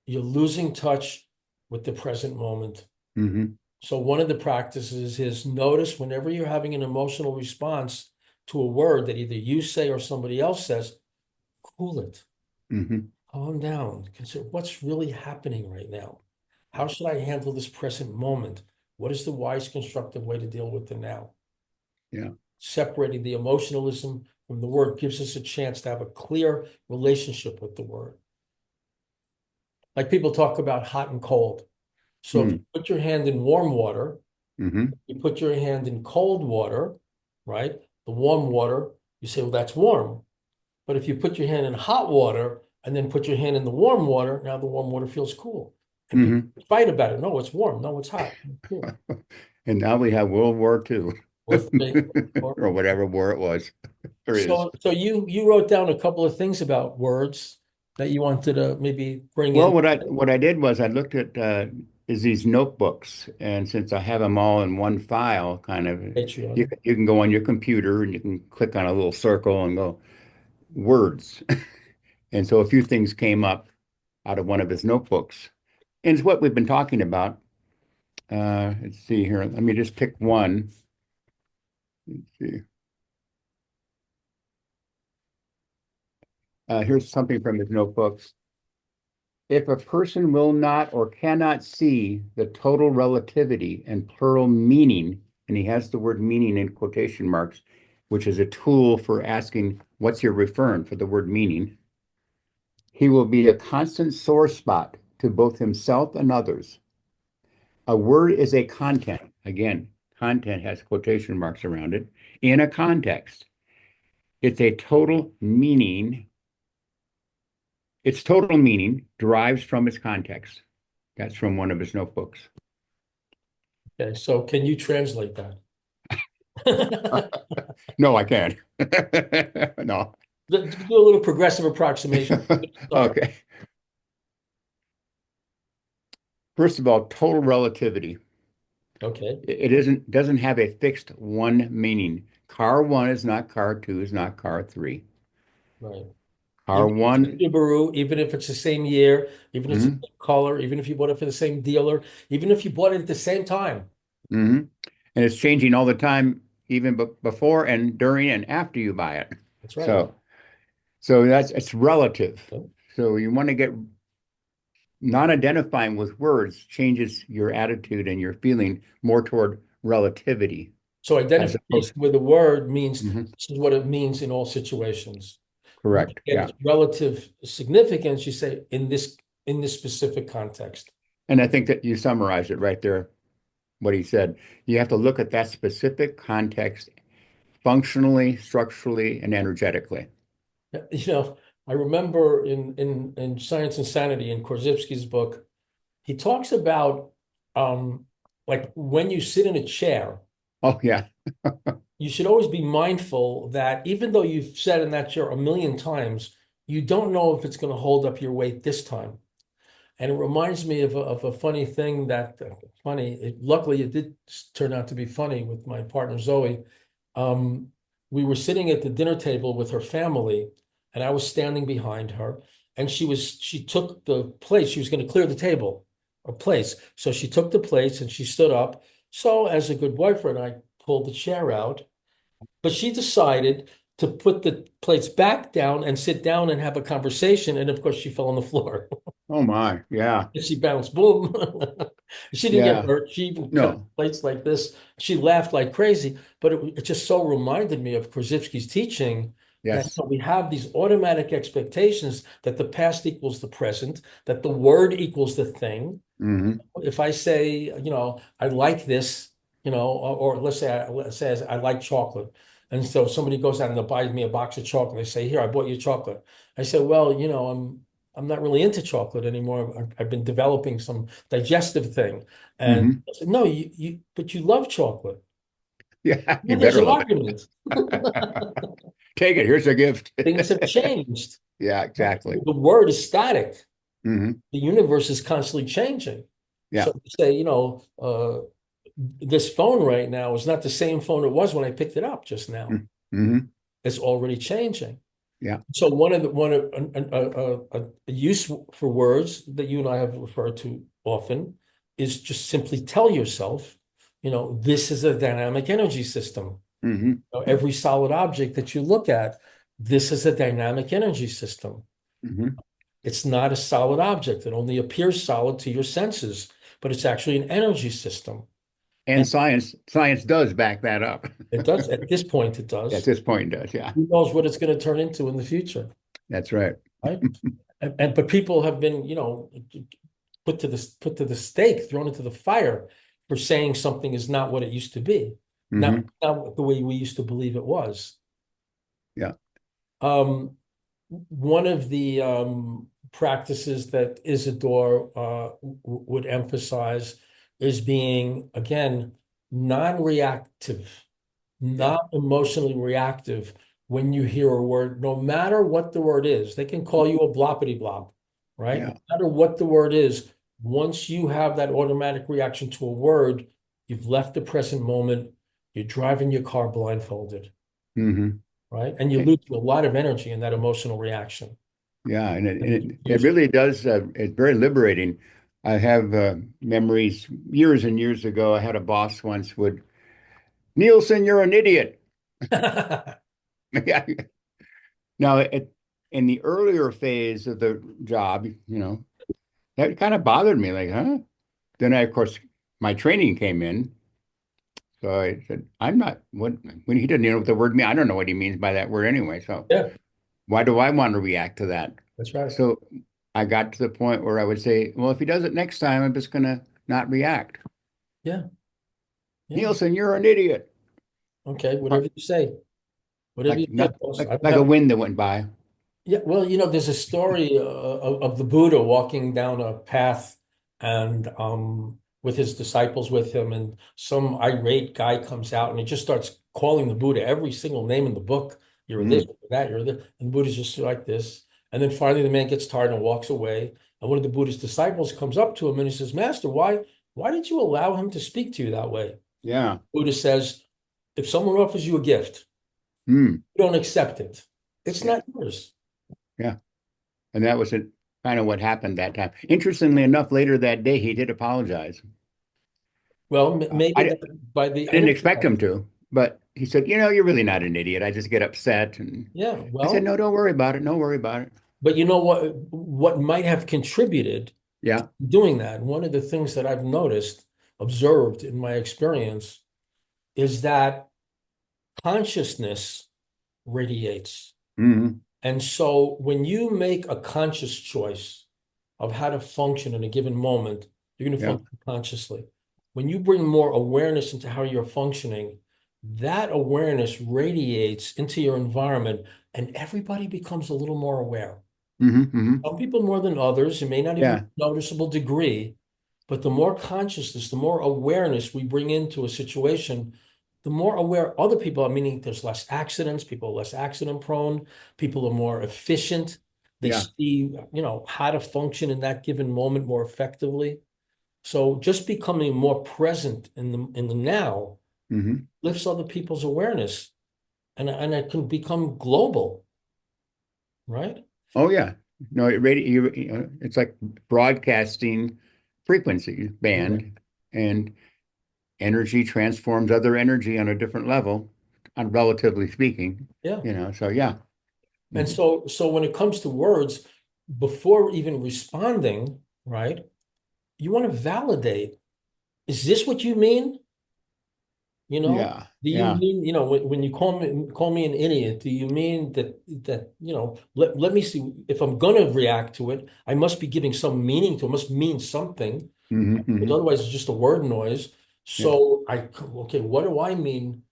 you're losing touch with the present moment. Hmm. So one of the practices is notice whenever you're having an emotional response to a word that either you say or somebody else says, cool it, Hmm. calm down, consider what's really happening right now. How should I handle this present moment? What is the wise, constructive way to deal with the now? Yeah. Separating the emotionalism from the word gives us a chance to have a clear relationship with the word. Like people talk about hot and cold. So if you Mm. put your hand in warm water, Hmm. you put your hand in cold water, right? The warm water, you say, well, that's warm. But if you put your hand in hot water and then put your hand in the warm water, now the warm water feels cool. And people Hmm. fight about it. No, it's warm. No, it's hot. It's cool. And now we have World War II Or three. Or, or whatever war it was or is. so you wrote down a couple of things about words that you wanted to maybe bring Well, in what I did was I looked at is these notebooks, and since I have them all in one file, kind of, Patreon. you can go on your computer and you can click on a little circle and go words. And so a few things came up out of one of his notebooks, and it's what we've been talking about. Let's see here. Let me just pick one. Let's see. Here's something from his notebooks. If a person will not or cannot see the total relativity and plural meaning, and he has the word meaning in quotation marks, which is a tool for asking what's your referent for the word meaning, he will be a constant sore spot to both himself and others. A word is a content. Again, content has quotation marks around it in a context. It's a total meaning. Its total meaning derives from its context. That's from one of his notebooks. Okay, so can you translate that? No, I can't. No. Do a little progressive approximation. Start. Okay. First of all, total relativity. Okay, It doesn't have a fixed one meaning. Car one is not car two, is not car three. right. Car Even if it's one, a Subaru, even if it's the same year, even if it's the mhm, same color, even if you bought it for the same dealer, even if you bought it at the same time. mhm. And it's changing all the time, even before and during and after you buy it. That's right. So, so that's it's relative. So you want to get non-identifying with words changes your attitude and your feeling more toward relativity So as opposed. identification with a word means Mhm, this is what it means in all situations. When you correct. get Yeah. its relative significance, you say in this specific context. And I think that you summarized it right there, what he said. You have to look at that specific context functionally, structurally, and energetically. You know, I remember in Science and Sanity in Korzybski's book, he talks about like when you sit in a chair, Oh, yeah. you should always be mindful that even though you've sat in that chair a million times, you don't know if it's going to hold up your weight this time. And it reminds me of a funny thing that luckily it did turn out to be funny with my partner Zoe. Um, we were sitting at the dinner table with her family, and I was standing behind her, and she took the plate. She was going to clear the table or place. So she took the plates and she stood up. So as a good boyfriend, I pulled the chair out, but she decided to put the plates back down and sit down and have a conversation. And of course, she fell on the floor. Oh, my. Yeah. She bounced, boom. She didn't get Yeah. hurt. She even cut No. plates like this. She laughed like crazy, but it just so reminded me of Korzybski's teaching that Yes. we have these automatic expectations that the past equals the present, that the word equals the thing. Hmm. If I say, I like this, or let's say I like chocolate. And so somebody goes out and they buys me a box of chocolate. They say, here, I bought you chocolate. I said, well, I'm not really into chocolate anymore. I've been developing some digestive thing. And Hmm. I said, no, but you love chocolate. Yeah. You Well, there's better an love it. argument. Take it. Here's a gift. Things have changed. Yeah, exactly. The word is static. Hmm. The universe is constantly changing. So Yeah. to say, this phone right now is not the same phone it was when I picked it up just now. Hmm. It's already changing. Yeah. So one of a use for words that you and I have referred to often is just simply tell yourself, this is a dynamic energy system. Hmm. Every solid object that you look at, this is a dynamic energy system. Hmm. It's not a solid object. It only appears solid to your senses, but it's actually an energy system. And And science does back that up. it does, at this point, it At does. this point, it does. Yeah. Who knows what it's going to turn into in the future, That's right. right? But people have been, put to the stake, thrown into the fire for saying something is not what it used to be, Hmm. not the way we used to believe it was. Yeah. Um, One of the practices that Isidore would emphasize is being, again, non-reactive, Yeah. not emotionally reactive when you hear a word, no matter what the word is. They can call you a bloppity blop, right? No Yeah. matter what the word is, once you have that automatic reaction to a word, you've left the present moment, you're driving your car blindfolded, Hmm. right? And you lose a lot of energy in that emotional reaction. Yeah, and it really does. It's very liberating. I have memories years and years ago. I had a boss once would, Nielsen, you're an idiot. Yeah. Now, in the earlier phase of the job, that kind of bothered me. Like, huh? Then of course, my training came in. So I said, I'm not, when he doesn't know what the word means, I don't know what he means by that word anyway. So Yeah, why do I want to react to that? that's right. So I got to the point where I would say, well, if he does it next time, I'm just gonna not react. Yeah, yeah. Nielsen, you're an idiot. Okay, whatever you say. Whatever Like you say, not boss. I like don't like a have. wind that went by. Yeah, well, there's a story of the Buddha walking down a path and with his disciples with him, and some irate guy comes out and he just starts calling the Buddha every single name in the book. You're this, Mm, you're that, you're this. And the Buddha's just like this. And then finally the man gets tired and walks away. And one of the Buddha's disciples comes up to him and he says, Master, why did you allow him to speak to you that way? yeah. Buddha says, if someone offers you a gift, Mm, you don't accept it. It's yeah. not yours. Yeah. And that was kind of what happened that time. Interestingly enough, later that day, he did apologize. Well, maybe I that by the didn't energy expect him level. to, but he said, you're really not an idiot. I just get upset. And Yeah, I said, well, no, don't worry about it. Don't worry about it. but you know what might have contributed Yeah. doing that? One of the things that I've noticed, observed in my experience, is that consciousness radiates. Hmm. And so when you make a conscious choice of how to function in a given moment, you're going to Yeah. function consciously. When you bring more awareness into how you're functioning, that awareness radiates into your environment and everybody becomes a little more aware. Hmm. Hmm. Some people more than others, it may not even be Yeah. a noticeable degree, but the more consciousness, the more awareness we bring into a situation, the more aware other people are, meaning there's less accidents, people are less accident prone, people are more efficient. They Yeah. see, how to function in that given moment more effectively. So just becoming more present in the now Hmm. lifts other people's awareness and it can become global, right? Oh, yeah. No, it's like broadcasting frequency Right. band, and energy transforms other energy on a different level, on relatively speaking, Yeah. so yeah. And Mhm. so when it comes to words, before even responding, right, you want to validate, is this what you mean? You know, Yeah. do you Yeah. mean, when you call me an idiot, do you mean that let me see if I'm gonna react to it, I must be giving some meaning to it, must mean something, Hmm. because Hmm. otherwise it's just a word noise. Yeah. So okay, what do I mean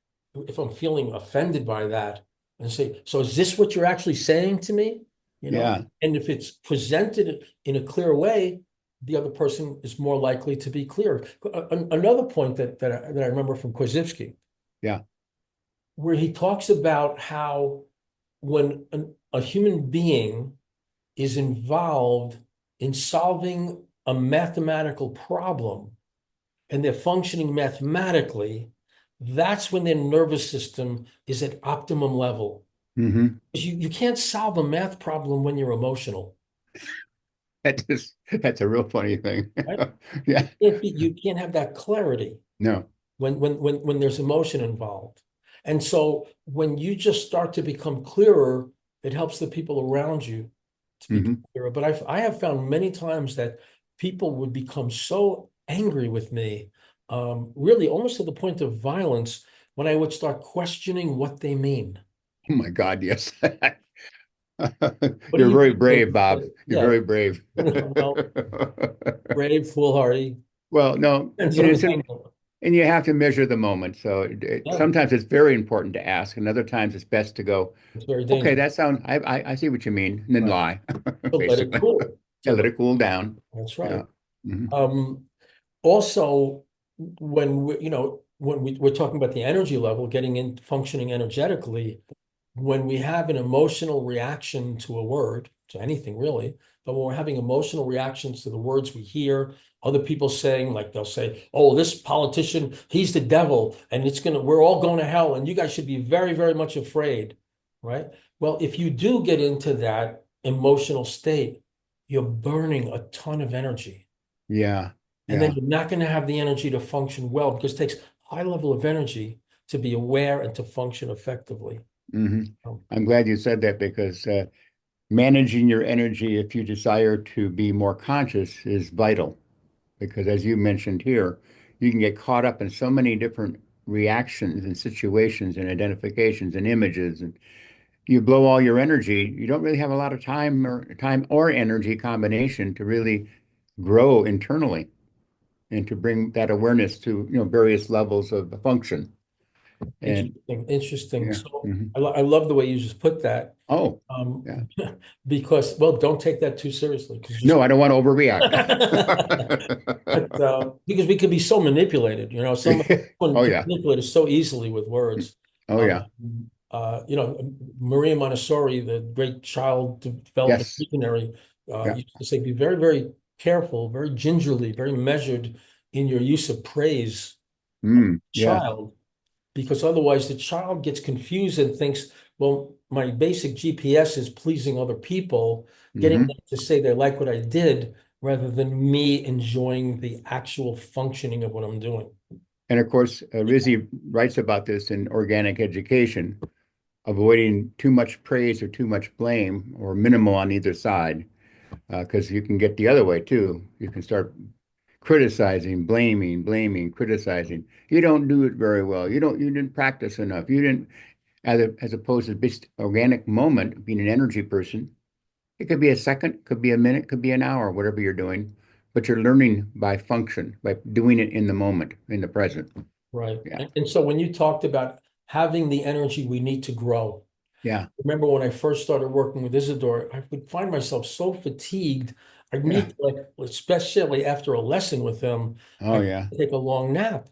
if I'm feeling offended by that? And say, so is this what you're actually saying to me? Yeah. And if it's presented in a clear way, the other person is more likely to be clear. Another point that I remember from Korzybski, Yeah. where he talks about how when a human being is involved in solving a mathematical problem, and they're functioning mathematically, that's when their nervous system is at optimum level. Hmm. You can't solve a math problem when you're emotional, That's a real funny thing. right? Yeah. You can't have that clarity No. when there's emotion involved. And so when you just start to become clearer, it helps the people around you to be Hmm. clearer. But I have found many times that people would become so angry with me, really almost to the point of violence, when I would start questioning what they mean. Oh my God, yes. What do You're you very brave, Bob. mean? You're Yeah, very brave. well, brave, foolhardy, Well, no, depends and on it's the angle. and you have to measure the moment. So Yeah, sometimes it's very important to ask, and other times it's best to go, it's very okay, dangerous. that sounds, I see what you mean, and then Right. lie, To let it basically. cool. To Yeah, let let it cool down. That's Yeah. right. Hmm. Um, Also, when we're talking about the energy level, getting in functioning energetically, when we have an emotional reaction to a word, to anything really, but when we're having emotional reactions to the words we hear, other people saying, like they'll say, "Oh, this politician, he's the devil, and we're all going to hell, and you guys should be very, very much afraid," right? Well, if you do get into that emotional state, you're burning a ton of energy. Yeah. And then Yeah. you're not going to have the energy to function well because it takes high level of energy to be aware and to function effectively. Hmm. Um, I'm glad you said that because managing your energy, if you desire to be more conscious, is vital. Because as you mentioned here, you can get caught up in so many different reactions and situations and identifications and images, you blow all your energy, you don't really have a lot of time or energy combination to really grow internally and to bring that awareness to, various levels of the function. And Interesting, interesting. yeah. So I love the way you just put that. Oh, Um, yeah. because, well, don't take that too seriously because you just No, I don't want to overreact. but, because we can be so manipulated, someone Oh can yeah. manipulate us so easily with words. Oh Um, yeah. Maria Montessori, the great child development Yes. visionary, Yeah. used to say, be very, very careful, very gingerly, very measured in your use of praise of the Yes. child, because otherwise the child gets confused and thinks, well, my basic GPS is pleasing other people, getting Hmm. them to say they like what I did rather than me enjoying the actual functioning of what I'm doing. And of course, Rizzi writes about this in Organic Education, avoiding too much praise or too much blame or minimal on either side, because you can get the other way too. You can start criticizing, blaming, criticizing. You don't do it very well. You didn't practice enough. You didn't, as opposed to this organic moment, being an energy person. It could be a second, could be a minute, could be an hour, whatever you're doing, but you're learning by function, by doing it in the moment, in the present. Right. Yeah. And so when you talked about having the energy we need to grow, Yeah. remember when I first started working with Isidore, I would find myself so fatigued. I Yeah. need to, like, especially after a lesson with him, Oh I yeah. take a long nap.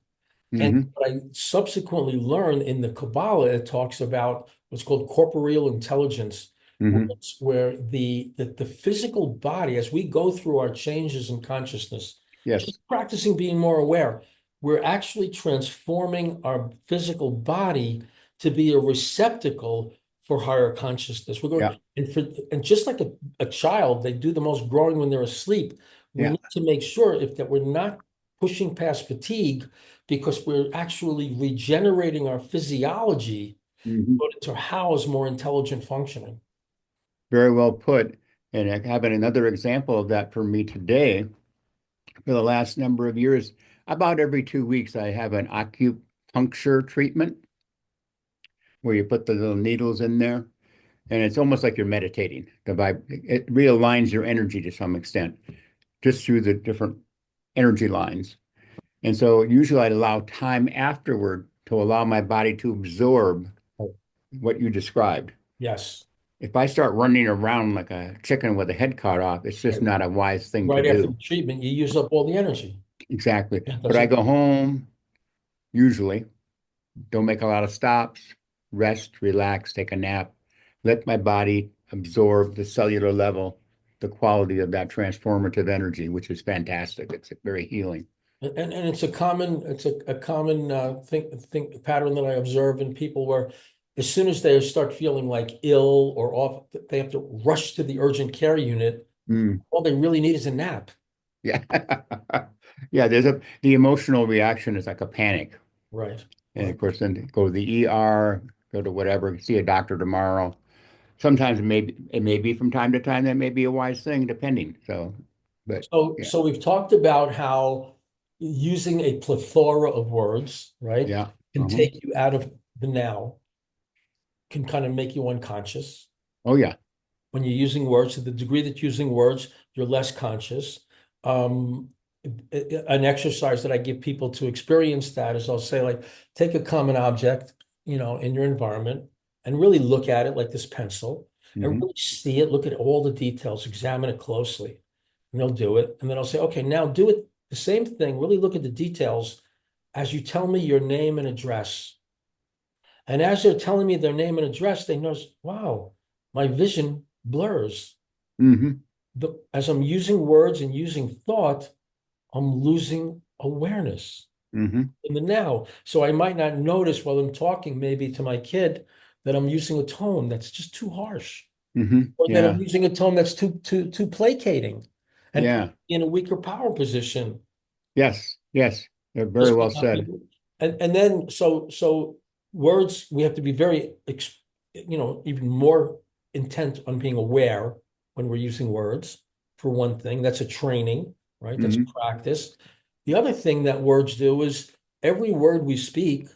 And Hmm. what I subsequently learned in the Kabbalah, it talks about what's called corporeal intelligence, Hmm. where the physical body, as we go through our changes in consciousness, Yes. just practicing being more aware, we're actually transforming our physical body to be a receptacle for higher consciousness. We're Yeah. going, and just like a child, they do the most growing when they're asleep. We Yeah. need to make sure if that we're not pushing past fatigue because we're actually regenerating our physiology Hmm. to house more intelligent functioning. Very well put. And I have another example of that for me today. For the last number of years, about every 2 weeks, I have an acupuncture treatment where you put the little needles in there, and it's almost like you're meditating. The vibe, it realigns your energy to some extent, just through the different energy lines. And so usually I'd allow time afterward to allow my body to absorb Oh, what you described. yes. If I start running around like a chicken with a head cut off, it's just Right. not a wise thing to Right after the do. treatment, you use up all the energy. Exactly. Yeah, But that's I it. go home, usually, don't make a lot of stops, rest, relax, take a nap, let my body absorb the cellular level, the quality of that transformative energy, which is fantastic. It's very healing. And it's a common think pattern that I observe in people where as soon as they start feeling like ill or off, they have to rush to the urgent care unit. Mm, All they really need is a nap. yeah. Yeah, the emotional reaction is like a panic. Right. And of Right. course, then go to the ER, go to whatever, see a doctor tomorrow. Sometimes it may be from time to time that may be a wise thing, depending. So, but So, yeah, so we've talked about how using a plethora of words, right, yeah, can take you out of the now, can kind of make you unconscious. oh yeah, When you're using words, to the degree that you're using words, you're less conscious. Um, an exercise that I give people to experience that is I'll say, like, take a common object, in your environment and really look at it like this pencil and hmm really see it, look at all the details, examine it closely. And they'll do it. And then I'll say, okay, now do it the same thing. Really look at the details as you tell me your name and address. And as they're telling me their name and address, they notice, wow, my vision blurs. hmm As I'm using words and using thought, I'm losing awareness hmm in the now. So I might not notice while I'm talking maybe to my kid that I'm using a tone that's just too harsh, or that I'm yeah, using a tone that's too placating and put yeah, me in a weaker power position. yes, they're very Just well without said. me. And then so words, we have to be very even more intent on being aware when we're using words, for one thing. That's a training, right? That's Hmm. practice. The other thing that words do is every word we speak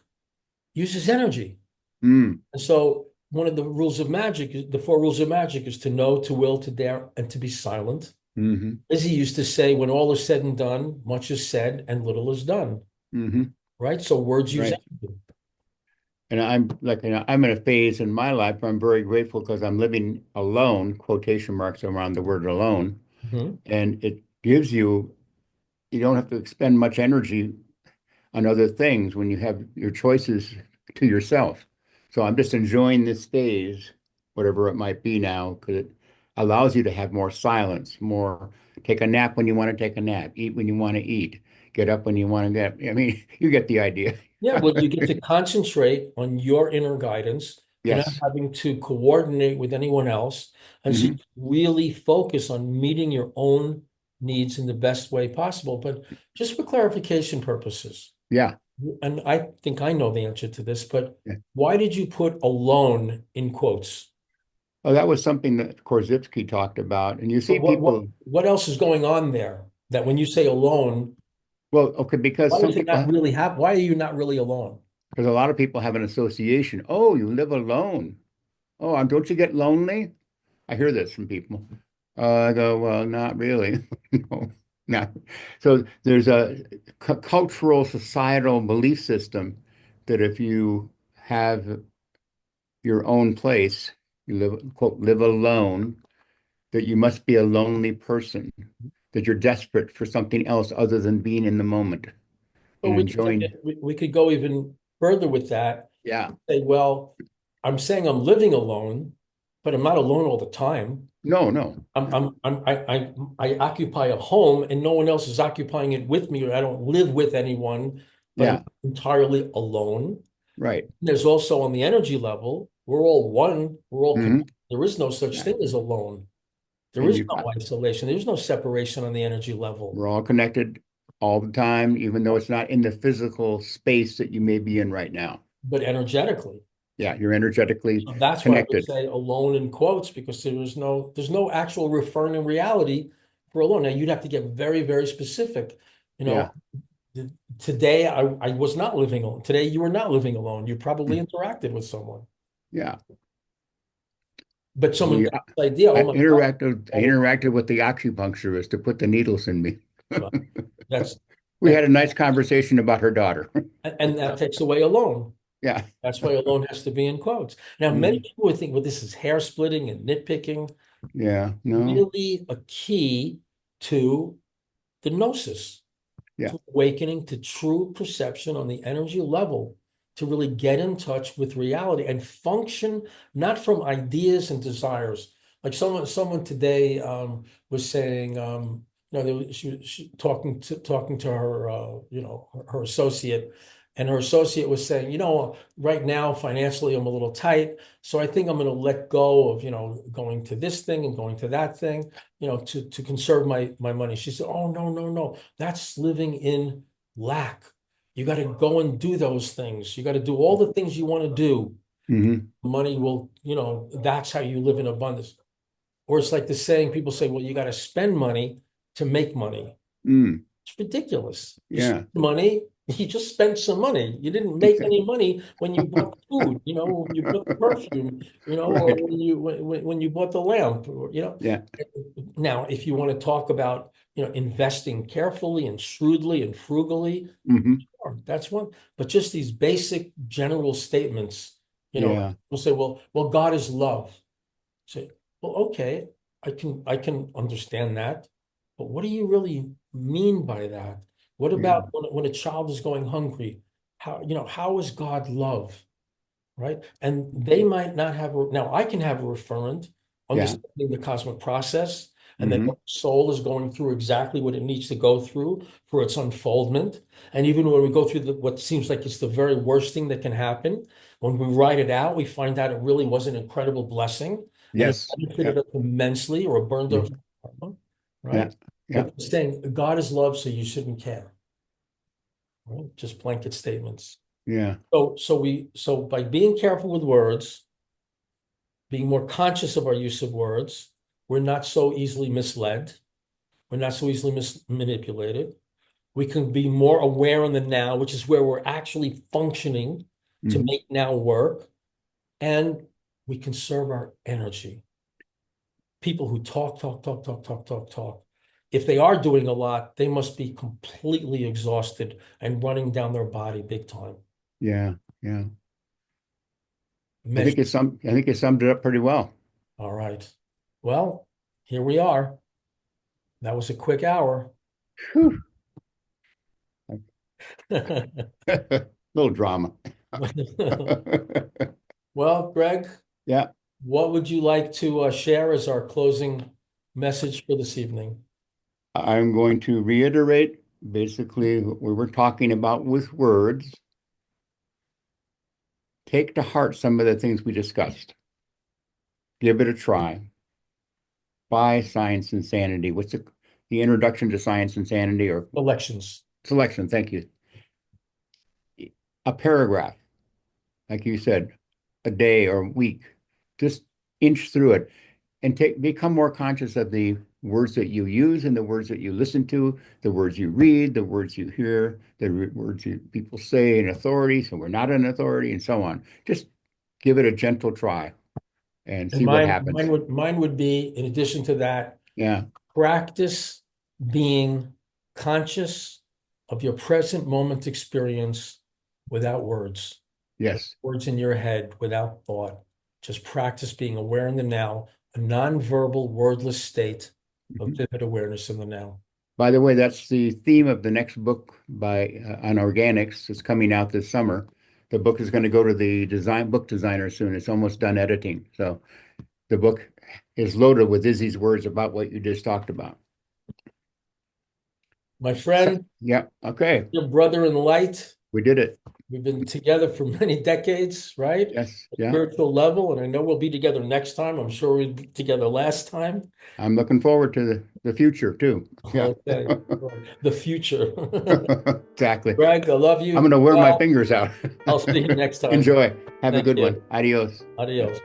uses energy. Mm. And so one of the rules of magic, the four rules of magic is to know, to will, to dare, and to be silent. Hmm. As he used to say, when all is said and done, much is said and little is done, Hmm. right? So words use Right. everything. And I'm like, I'm in a phase in my life where I'm very grateful because I'm living alone, quotation marks around the word alone. Mhm. And it gives you, you don't have to expend much energy on other things when you have your choices to yourself. So I'm just enjoying this phase, whatever it might be now, because it allows you to have more silence, more take a nap when you want to take a nap, eat when you want to eat, get up when you want to get. I mean, you get the idea. Yeah, well, you get to concentrate on your inner guidance. You're not Yes. having to coordinate with anyone else. And so you Hmm. really focus on meeting your own needs in the best way possible. But just for clarification purposes, Yeah. and I think I know the answer to this, but Yeah. why did you put alone in quotes? Oh, that was something that Korzybski talked about. And you see But what what people, what else is going on there? That when you say alone, well, okay, because why some is it not people, really why are you not really alone? because a lot of people have an association. Oh, you live alone. Oh, don't you get lonely? I hear this from people. I go, well, not really. No, not. So there's a cultural, societal belief system that if you have your own place, you live, quote, live alone, that you must be a lonely person, that you're desperate for something else other than being in the moment But and we could take enjoying. it, we could go even further with that. Yeah. Say, well, I'm saying I'm living alone, but I'm not alone all the time. No, no. I occupy a home and no one else is occupying it with me, or I don't live with anyone, but I'm Yeah. entirely alone. Right. There's also on the energy level, we're all one, we're all Hmm. connected. There is no such Yeah. thing as alone. There And is you, no isolation. There's no separation on the energy level, we're all connected all the time, even though it's not in the physical space that you may be in right now. but energetically. Yeah, you're energetically So that's why we connected. say alone in quotes, because there's no actual referring in reality for alone. Now you'd have to get very, very specific. You Yeah. know, today I was not living alone. Today you were not living alone. You probably interacted with someone. Yeah. But someone The gets this idea, oh my God, I all interacted with the acupuncturist to put the needles in me. alone. That's We and, had a nice conversation about her daughter. and that takes away alone. Yeah. That's why alone has to be in quotes. Now, many Mm. people would think, well, this is hair splitting and nitpicking. Yeah. No. Really a key to the gnosis, Yeah. to awakening to true perception on the energy level, to really get in touch with reality and function not from ideas and desires. Like someone today was saying, she talking to her, her associate, and her associate was saying, right now financially I'm a little tight, so I think I'm going to let go of, going to this thing and going to that thing, to conserve my money. She said, oh, no, no, no. That's living in lack. You got to go and do those things. You got to do all the things you want to do. Hmm. Money will, that's how you live in abundance. Or it's like the saying people say, well, you got to spend money to make money. Mm. It's ridiculous. You Yeah. spend money, you just spent some money. You didn't make any money when you bought the food, when you bought the perfume, or Right. when you bought the lamp, or. Yeah. Now, if you want to talk about, investing carefully and shrewdly and frugally, Hmm. sure, that's one. But just these basic general statements, Yeah. we'll say, well, God is love. Say, well, okay, I can understand that, but what do you really mean by that? What Yeah. about when a child is going hungry? How is God love? Right? And they might not have now I can have a referent Yeah. understanding the cosmic process and that the Hmm. soul is going through exactly what it needs to go through for its unfoldment. And even when we go through what seems like it's the very worst thing that can happen, when we write it out, we find out it really was an incredible blessing and it Yes. benefited Yeah. us immensely or burned our Hmm. karma, Yeah. right? Yeah. But saying God is love, so you shouldn't care, right? Just blanket statements. Yeah. So by being careful with words, being more conscious of our use of words, we're not so easily misled. We're not so easily manipulated. We can be more aware in the now, which is where we're actually functioning to Hmm. make now work. And we conserve our energy. People who talk. If they are doing a lot, they must be completely exhausted and running down their body big time. Yeah, yeah. Measure. I think it summed it up pretty well. All right. Well, here we are. That was a quick hour. Whew. Little drama. Well, Greg, Yeah, what would you like to share as our closing message for this evening? I'm going to reiterate basically what we were talking about with words. Take to heart some of the things we discussed. Give it a try. Buy Science and Sanity. What's the introduction to Science and Sanity or Elections. selection? Thank you. A paragraph, like you said, a day or a week. Just inch through it and become more conscious of the words that you use and the words that you listen to, the words you read, the words you hear, the words people say in authority, so we're not an authority, and so on. Just give it a gentle try and And see what happens. mine would be, in addition to that, Yeah. practice being conscious of your present moment experience without words, Yes. words in your head, without thought. Just practice being aware in the now, a non-verbal, wordless state of Mhm. vivid awareness in the now. By the way, that's the theme of the next book by on organics. It's coming out this summer. The book is going to go to the book designer soon. It's almost done editing. So the book is loaded with Izzy's words about what you just talked about. My So, friend, yeah, okay. your brother in light, We did it. we've been together for many decades, right? Yes, A yeah. spiritual level, and I know we'll be together next time. I'm sure we'll be together last time. I'm looking forward to the future too. Yeah. Okay, the future. Exactly. Greg, I love I'm you. going to wear my Well, fingers out. I'll see you next time. Enjoy. Have a Thank good you. one. Adios. Adios.